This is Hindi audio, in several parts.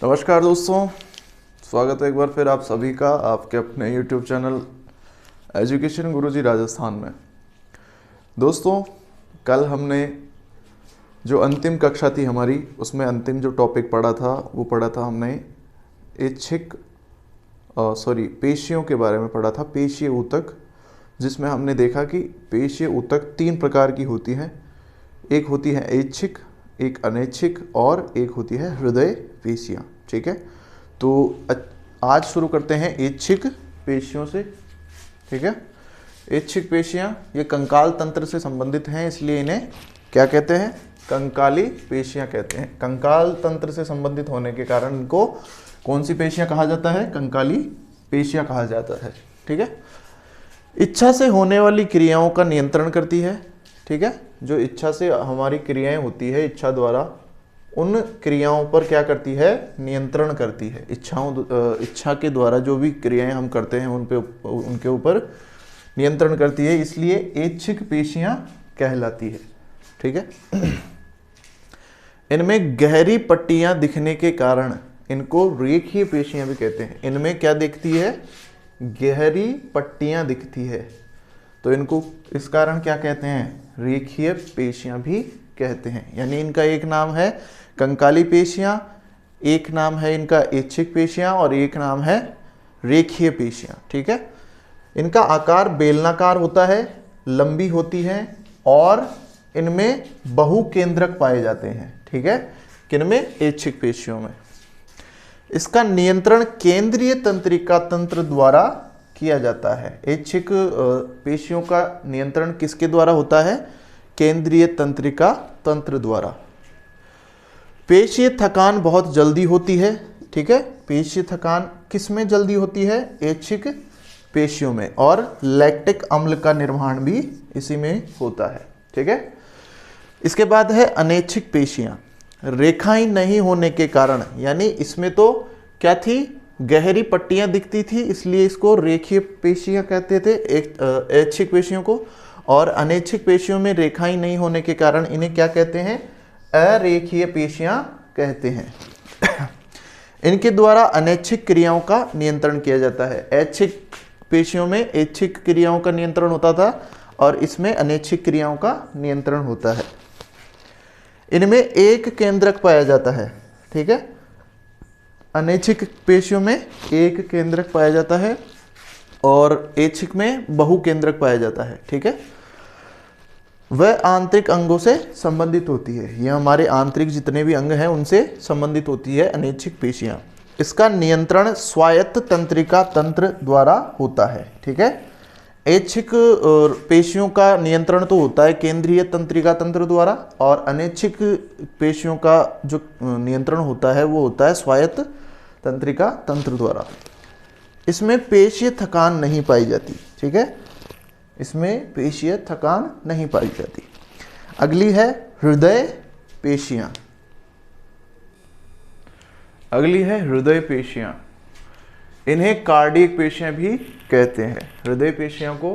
नमस्कार दोस्तों, स्वागत है एक बार फिर आप सभी का आपके अपने YouTube चैनल एजुकेशन गुरुजी राजस्थान में। दोस्तों, कल हमने जो अंतिम कक्षा थी हमारी, उसमें अंतिम जो टॉपिक पढ़ा था वो पढ़ा था हमने पेशियों के बारे में पढ़ा था, पेशीय ऊतक, जिसमें हमने देखा कि पेशीय ऊतक 3 प्रकार की होती हैं। एक होती है ऐच्छिक, एक अनैच्छिक और एक होती है हृदय पेशियाँ। ठीक है, तो आज शुरू करते हैं ऐच्छिक पेशियों से। ठीक है, ऐच्छिक पेशियाँ ये कंकाल तंत्र से संबंधित हैं, इसलिए इन्हें क्या कहते हैं? कंकाली पेशियाँ कहते हैं। कंकाल तंत्र से संबंधित होने के कारण इनको कौन सी पेशियाँ कहा जाता है? कंकाली पेशियाँ कहा जाता है। ठीक है, इच्छा से होने वाली क्रियाओं का नियंत्रण करती है। ठीक है, जो इच्छा से हमारी क्रियाएं होती है, इच्छा द्वारा उन क्रियाओं पर क्या करती है? नियंत्रण करती है। इच्छा के द्वारा जो भी क्रियाएं हम करते हैं उनके ऊपर नियंत्रण करती है, इसलिए ऐच्छिक पेशियां कहलाती है। ठीक है, इनमें गहरी पट्टियां दिखने के कारण इनको रेखीय पेशियां भी कहते हैं। इनमें क्या दिखती है? गहरी पट्टियां दिखती है, तो इनको इस कारण क्या कहते हैं? रेखीय पेशियां भी कहते हैं। यानी इनका एक नाम है कंकाली पेशियां, एक नाम है इनका ऐच्छिक पेशियां और एक नाम है रेखीय पेशियां। ठीक है, इनका आकार बेलनाकार होता है, लंबी होती है और इनमें बहुकेंद्रक पाए जाते हैं। ठीक है, किनमें? ऐच्छिक पेशियों में। इसका नियंत्रण केंद्रीय तंत्रिका तंत्र द्वारा किया जाता है। ऐच्छिक पेशियों का नियंत्रण किसके द्वारा होता है? केंद्रीय तंत्रिका तंत्र द्वारा। पेशीय थकान बहुत जल्दी होती है। ठीक है, पेशीय थकान किस में जल्दी होती है? ऐच्छिक पेशियों में। और लैक्टिक अम्ल का निर्माण भी इसी में होता है। ठीक है, इसके बाद है अनैच्छिक पेशियां। रेखाएं नहीं होने के कारण, यानी इसमें तो क्या थी? गहरी पट्टियां दिखती थी, इसलिए इसको रेखीय पेशियां कहते थे, ऐच्छिक पेशियों को। और अनैच्छिक पेशियों में रेखाएं नहीं होने के कारण इन्हें क्या कहते हैं? अरेखीय पेशियां कहते हैं। इनके द्वारा अनैच्छिक क्रियाओं का नियंत्रण किया जाता है। ऐच्छिक पेशियों में ऐच्छिक क्रियाओं का नियंत्रण होता था और इसमें अनैच्छिक क्रियाओं का नियंत्रण होता है। इनमें एक केंद्रक पाया जाता है। ठीक है, अनैच्छिक पेशियों में एक केंद्रक पाया जाता है और ऐच्छिक में बहुकेंद्रक पाया जाता है। ठीक है, वह आंतरिक अंगों से संबंधित होती है। यह हमारे आंतरिक जितने भी अंग हैं उनसे संबंधित होती है अनैच्छिक पेशियां। इसका नियंत्रण स्वायत्त तंत्रिका तंत्र द्वारा होता है। ठीक है, ऐच्छिक पेशियों का नियंत्रण तो होता है केंद्रीय तंत्रिका तंत्र द्वारा, और अनैच्छिक पेशियों का जो नियंत्रण होता है वो होता है स्वायत्त तंत्रिका तंत्र द्वारा। इसमें पेशीय थकान नहीं पाई जाती। ठीक है, इसमें पेशीय थकान नहीं पाई जाती। अगली है हृदय पेशियां। अगली है हृदय पेशियां। इन्हें कार्डियक पेशियां भी कहते हैं। हृदय पेशियों को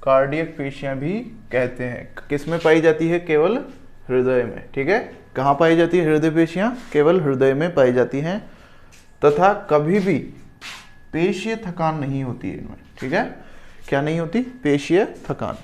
कार्डियक पेशियां भी कहते हैं। किस में पाई जाती है? केवल हृदय में। ठीक है, कहाँ पाई जाती है हृदय पेशियां? केवल हृदय में पाई जाती हैं, तथा कभी भी पेशीय थकान नहीं होती है इनमें। ठीक है, क्या नहीं होती? पेशीय थकान।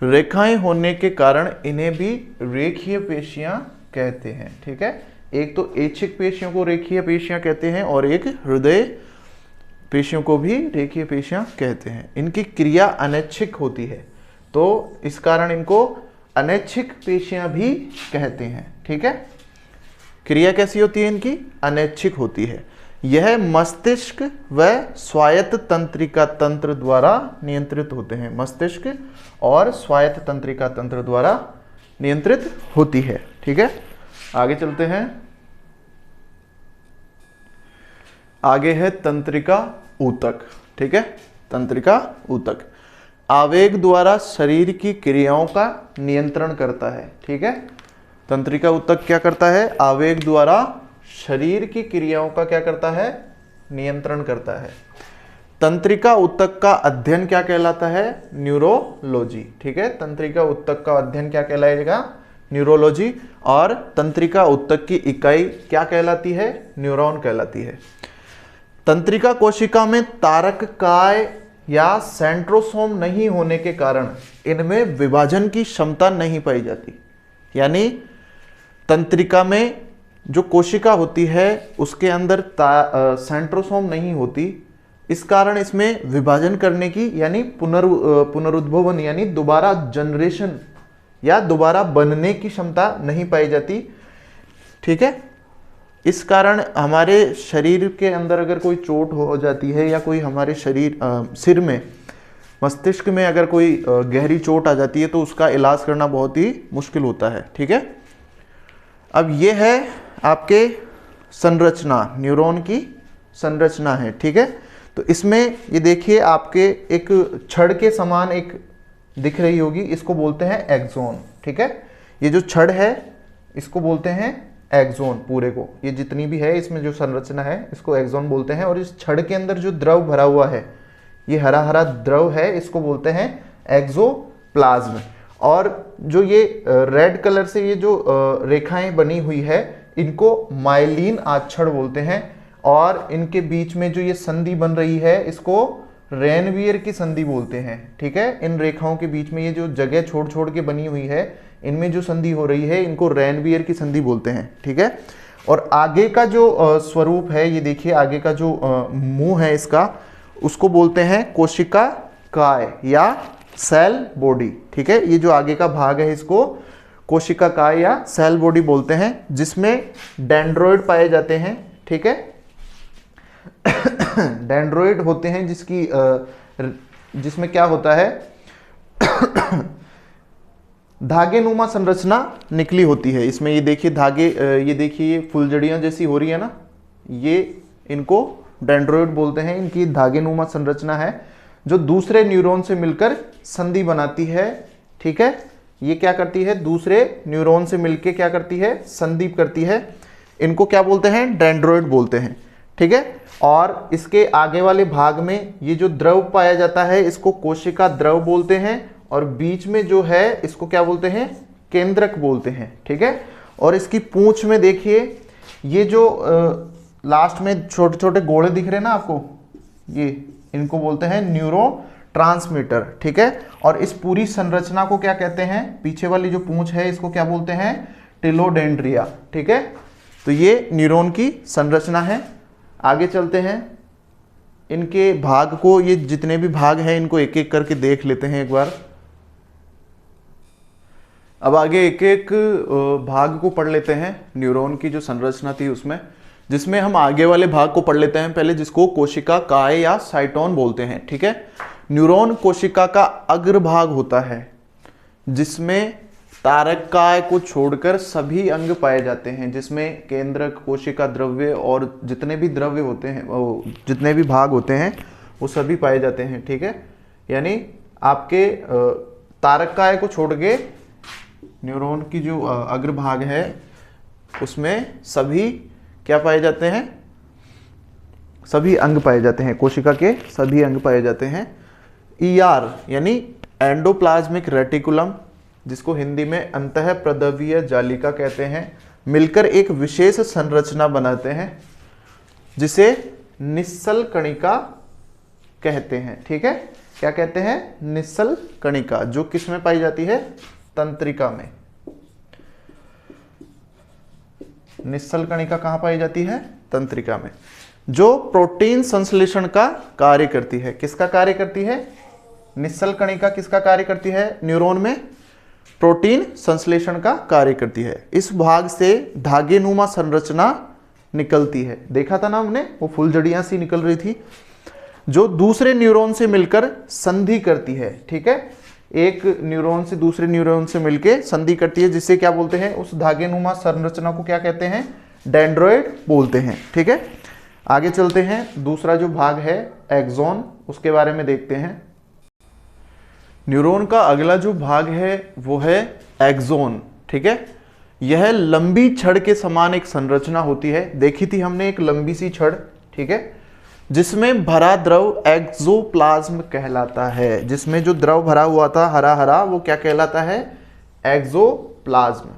रेखाएं होने के कारण इन्हें भी रेखीय पेशियां कहते हैं। ठीक है, एक तो ऐच्छिक पेशियों को रेखीय पेशियां कहते हैं और एक हृदय पेशियों को भी रेखीय पेशियां कहते हैं। इनकी क्रिया अनैच्छिक होती है, तो इस कारण इनको अनैच्छिक पेशियां भी कहते हैं। ठीक है, क्रिया कैसी होती है इनकी? अनैच्छिक होती है। यह मस्तिष्क व स्वायत्त तंत्रिका तंत्र द्वारा नियंत्रित होते हैं। मस्तिष्क और स्वायत्त तंत्रिका तंत्र द्वारा नियंत्रित होती है। ठीक है, आगे चलते हैं। आगे है तंत्रिका ऊतक। ठीक है, तंत्रिका ऊतक आवेग द्वारा शरीर की क्रियाओं का नियंत्रण करता है। ठीक है, तंत्रिका ऊतक क्या करता है? आवेग द्वारा शरीर की क्रियाओं का क्या करता है? नियंत्रण करता है। तंत्रिका ऊतक का अध्ययन क्या कहलाता है? न्यूरोलॉजी। ठीक है, तंत्रिका ऊतक का अध्ययन क्या कहलाएगा? न्यूरोलॉजी, और तंत्रिका ऊतक की इकाई क्या कहलाती है? न्यूरॉन कहलाती है। तंत्रिका कोशिका में तारक काय या सेंट्रोसोम नहीं होने के कारण इनमें विभाजन की क्षमता नहीं पाई जाती। यानी तंत्रिका में जो कोशिका होती है उसके अंदर सेंट्रोसोम नहीं होती, इस कारण इसमें विभाजन करने की यानी पुनरुद्भवन यानी दोबारा जनरेशन या दोबारा बनने की क्षमता नहीं पाई जाती। ठीक है, इस कारण हमारे शरीर के अंदर अगर कोई चोट हो जाती है या कोई हमारे सिर में, मस्तिष्क में अगर कोई गहरी चोट आ जाती है तो उसका इलाज करना बहुत ही मुश्किल होता है। ठीक है, अब ये है आपके संरचना, न्यूरॉन की संरचना है। ठीक है, तो इसमें ये देखिए आपके एक छड़ के समान एक दिख रही होगी, इसको बोलते हैं एक्सोन। ठीक है, ये जो छड़ है इसको बोलते हैं एक्सोन, पूरे को, ये जितनी भी है इसमें जो संरचना है इसको एक्सोन बोलते हैं। और इस छड़ के अंदर जो द्रव भरा हुआ है, ये हरा हरा द्रव है, इसको बोलते हैं एक्सोप्लाज्म। और जो ये रेड कलर से ये जो रेखाएं बनी हुई है इनको माइलिन आच्छड़ बोलते हैं। और इनके बीच में जो ये संधि बन रही है इसको रेनवियर की संधि बोलते हैं। ठीक है, इन रेखाओं के बीच में ये जो जगह छोड़ छोड़ के बनी हुई है, इनमें जो संधि हो रही है इनको रेनवियर की संधि बोलते हैं। ठीक है, और आगे का जो स्वरूप है, ये देखिए आगे का जो मुंह है इसका, उसको बोलते हैं कोशिका काय या सेल बॉडी। ठीक है, ये जो आगे का भाग है इसको कोशिका काय या सेल बॉडी बोलते हैं, जिसमें डेंड्रोइड पाए जाते हैं। ठीक है, डेंड्रोइड होते हैं जिसमें क्या होता है धागे नुमा संरचना निकली होती है इसमें। ये देखिए धागे, ये देखिए ये फुलझड़ियां जैसी हो रही है ना, ये इनको डेंड्रोइड बोलते हैं। इनकी धागे नुमा संरचना है जो दूसरे न्यूरॉन से मिलकर संधि बनाती है। ठीक है, ये क्या करती है? दूसरे न्यूरॉन से मिलकर क्या करती है? संधि करती है। इनको क्या बोलते हैं? डेंड्रोइड बोलते हैं। ठीक है, और इसके आगे वाले भाग में ये जो द्रव पाया जाता है इसको कोशिका द्रव बोलते हैं। और बीच में जो है इसको क्या बोलते हैं? केंद्रक बोलते हैं। ठीक है, और इसकी पूंछ में देखिए ये जो लास्ट में छोटे छोटे गोले दिख रहे हैं ना आपको, ये इनको बोलते हैं न्यूरो ट्रांसमीटर। ठीक है, और इस पूरी संरचना को क्या कहते हैं? पीछे वाली जो पूंछ है इसको क्या बोलते हैं? टिलोडेंड्रिया। ठीक है, तो ये न्यूरॉन की संरचना है। आगे चलते हैं, इनके भाग को, ये जितने भी भाग हैं इनको एक एक करके देख लेते हैं एक बार। अब आगे एक एक भाग को पढ़ लेते हैं न्यूरॉन की जो संरचना थी उसमें, जिसमें हम आगे वाले भाग को पढ़ लेते हैं पहले, जिसको कोशिका काय या साइटोन बोलते हैं। ठीक है, न्यूरॉन कोशिका का अग्रभाग होता है जिसमें तारक काय को छोड़कर सभी अंग पाए जाते हैं, जिसमें केंद्रक, कोशिका द्रव्य और जितने भी द्रव्य होते हैं, जितने भी भाग होते हैं वो सभी पाए जाते हैं। ठीक है, यानी आपके तारक काय को छोड़ के न्यूरॉन की जो अग्रभाग है उसमें सभी क्या पाए जाते हैं? सभी अंग पाए जाते हैं, कोशिका के सभी अंग पाए जाते हैं। ईआर यानी एंडोप्लाज्मिक रेटिकुलम, जिसको हिंदी में अंतःप्रद्रव्य जालिका कहते हैं, मिलकर एक विशेष संरचना बनाते हैं जिसे निस्सल कणिका कहते हैं। ठीक है, क्या कहते हैं? निस्सल कणिका, जो किस में पाई जाती है? तंत्रिका में। निस्सल कणिका कहां पाई जाती है? तंत्रिका में, जो प्रोटीन संश्लेषण का कार्य करती है। किसका कार्य करती है? निस्सल कणिका किसका कार्य करती है? न्यूरॉन में प्रोटीन संश्लेषण का कार्य करती है। इस भाग से धागे नुमा संरचना निकलती है। देखा था ना हमने, वो फुलझड़ियां सी निकल रही थी, जो दूसरे न्यूरॉन से मिलकर संधि करती है। ठीक है, एक न्यूरॉन से दूसरे न्यूरॉन से मिलकर संधि करती है, जिसे क्या बोलते हैं? उस धागे नुमा संरचना को क्या कहते हैं? डेंड्रोइड बोलते हैं। ठीक है, आगे चलते हैं। दूसरा जो भाग है एक्सोन, उसके बारे में देखते हैं। न्यूरॉन का अगला जो भाग है वो है एक्सोन। ठीक है, यह लंबी छड़ के समान एक संरचना होती है। देखी थी हमने एक लंबी सी छड़। ठीक है, जिसमें भरा द्रव एक्सोप्लाज्म कहलाता है। जिसमें जो द्रव भरा हुआ था हरा हरा, वो क्या कहलाता है? एक्सोप्लाज्म।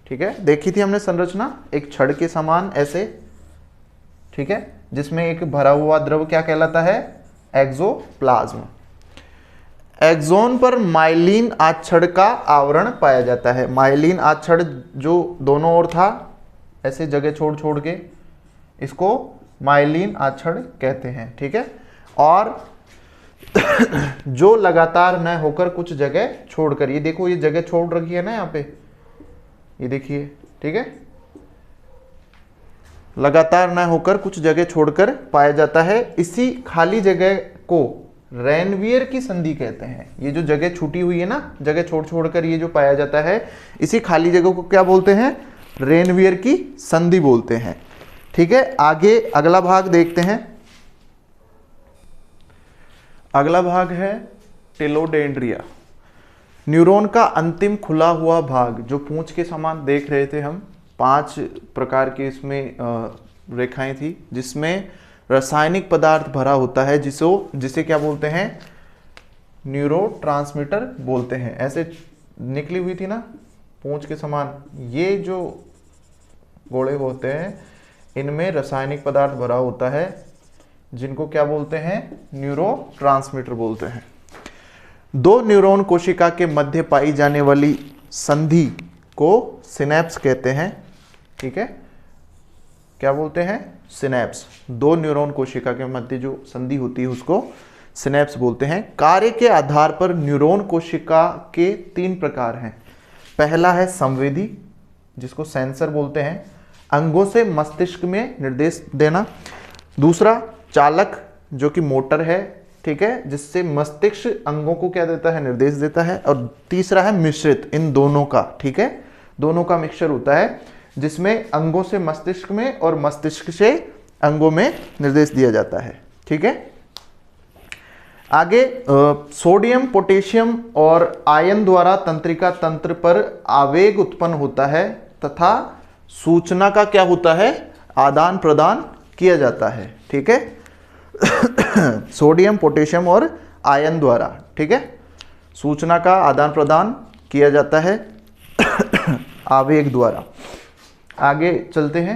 ठीक है, देखी थी हमने संरचना, एक छड़ के समान ऐसे, ठीक है, जिसमें एक भरा हुआ द्रव क्या कहलाता है, एक्सोप्लाज्म। एक्सोन पर माइलिन आच्छड़ का आवरण पाया जाता है। माइलिन आच्छड़ जो दोनों ओर था ऐसे जगह छोड़ छोड़ के, इसको माइलिन आच्छड़ कहते हैं, ठीक है। और जो लगातार न होकर कुछ जगह छोड़कर, ये देखो ये जगह छोड़ रखी है ना यहाँ पे, ये देखिए, ठीक है, लगातार न होकर कुछ जगह छोड़कर पाया जाता है। इसी खाली जगह को रेनवियर की संधि कहते हैं। ये जो जगह छूटी हुई है ना, जगह छोड़ छोड़कर ये जो पाया जाता है, इसी खाली जगह को क्या बोलते हैं, रेनवियर की संधि बोलते हैं, ठीक है। आगे अगला भाग देखते हैं। अगला भाग है टेलोडेंड्रिया। न्यूरॉन का अंतिम खुला हुआ भाग, जो पूंछ के समान देख रहे थे हम, 5 प्रकार की इसमें रेखाएं थी, जिसमें रासायनिक पदार्थ भरा होता है, जिसे क्या बोलते हैं, न्यूरोट्रांसमीटर बोलते हैं। ऐसे निकली हुई थी ना पूंछ के समान, ये जो गोले होते हैं, इनमें रासायनिक पदार्थ भरा होता है, जिनको क्या बोलते हैं, न्यूरोट्रांसमीटर बोलते हैं। 2 न्यूरॉन कोशिका के मध्य पाई जाने वाली संधि को सिनेप्स कहते हैं, ठीक है, क्या बोलते हैं, सिनेप्स। 2 न्यूरॉन कोशिका के मध्य जो संधि होती है उसको सिनेप्स बोलते हैं। कार्य के आधार पर न्यूरॉन कोशिका के 3 प्रकार हैं। पहला है संवेदी, जिसको सेंसर बोलते हैं, अंगों से मस्तिष्क में निर्देश देना। दूसरा चालक, जो कि मोटर है, ठीक है, जिससे मस्तिष्क अंगों को क्या देता है, निर्देश देता है। और तीसरा है मिश्रित, इन दोनों का, ठीक है, दोनों का मिक्सचर होता है, जिसमें अंगों से मस्तिष्क में और मस्तिष्क से अंगों में निर्देश दिया जाता है, ठीक है। आगे सोडियम, पोटेशियम और आयन द्वारा तंत्रिका तंत्र पर आवेग उत्पन्न होता है तथा सूचना का क्या होता है, आदान प्रदान किया जाता है, ठीक है। सोडियम, पोटेशियम और आयन द्वारा, ठीक है, सूचना का आदान प्रदान किया जाता है आवेग द्वारा। आगे चलते हैं।